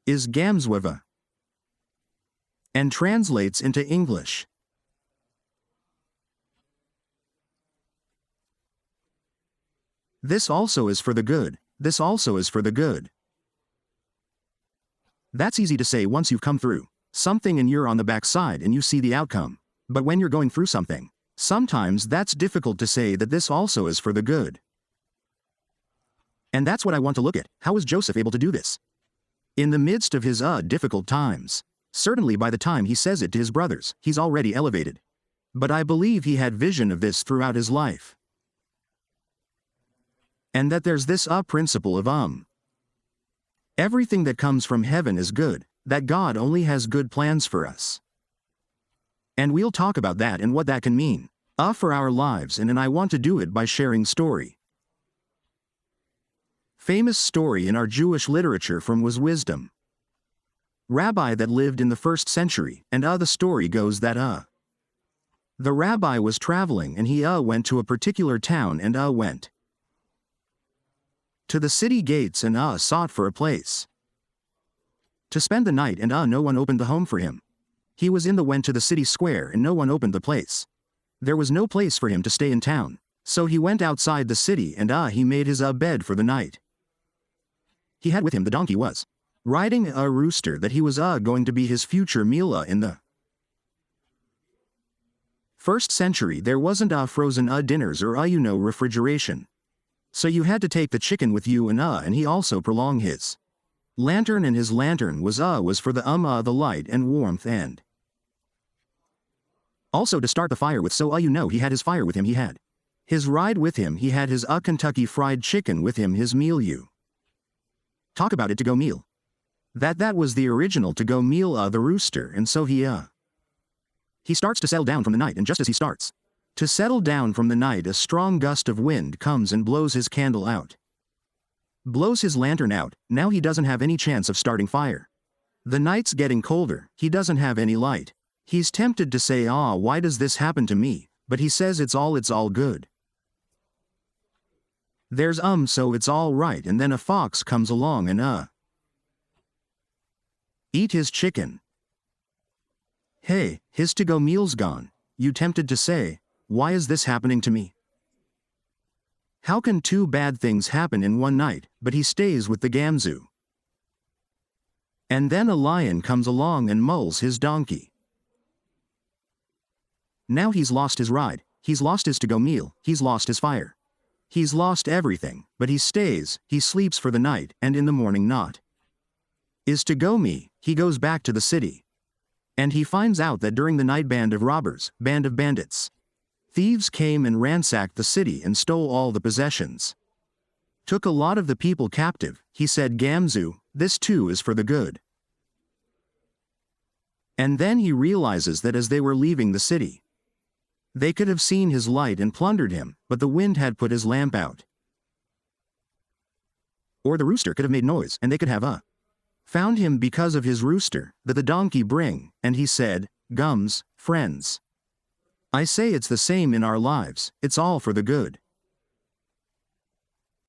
is gamzweva and translates into English. This also is for the good. This also is for the good. That's easy to say once you've come through something and you're on the backside and you see the outcome. But when you're going through something, sometimes that's difficult to say that this also is for the good. And that's what I want to look at. How was Joseph able to do this? In the midst of his difficult times. Certainly by the time he says it to his brothers, he's already elevated. But I believe he had vision of this throughout his life. And that there's this principle of everything that comes from heaven is good, that God only has good plans for us. And we'll talk about that and what that can mean for our lives, and I want to do it by sharing story. Famous story in our Jewish literature from was Wisdom. Rabbi that lived in the 1st century, and the story goes that the rabbi was traveling and he went to a particular town and went to the city gates and sought for a place to spend the night, and no one opened the home for him. He went to the city square and no one opened the place. There was no place for him to stay in town, so he went outside the city and he made his bed for the night. He had with him the donkey was riding a rooster that he was going to be his future meal in the 1st century. There wasn't frozen dinners or refrigeration. So you had to take the chicken with you, and he also prolonged his lantern, and his lantern was for the light and warmth, and also to start the fire with. So he had his fire with him, he had his ride with him, he had his Kentucky Fried Chicken with him, his meal. You talk about it, to go meal. That was the original to go meal, the rooster. And so he starts to settle down from the night, and just as he starts to settle down from the night, a strong gust of wind comes and blows his candle out. Blows his lantern out. Now he doesn't have any chance of starting fire. The night's getting colder, he doesn't have any light. He's tempted to say, why does this happen to me? But he says it's all good. There's so it's all right, and then a fox comes along and eat his chicken. Hey, his to-go meal's gone. You tempted to say, why is this happening to me? How can 2 bad things happen in one night? But he stays with the gamzu. And then a lion comes along and mauls his donkey. Now he's lost his ride, he's lost his to-go meal, he's lost his fire. He's lost everything, but he stays, he sleeps for the night, and in the morning not is to go me, he goes back to the city. And he finds out that during the night band of robbers, band of bandits, thieves came and ransacked the city and stole all the possessions. Took a lot of the people captive. He said, Gamzu, this too is for the good. And then he realizes that as they were leaving the city, they could have seen his light and plundered him, but the wind had put his lamp out. Or the rooster could have made noise, and they could have found him because of his rooster, that the donkey bring, and he said, Gums, friends. I say it's the same in our lives, it's all for the good.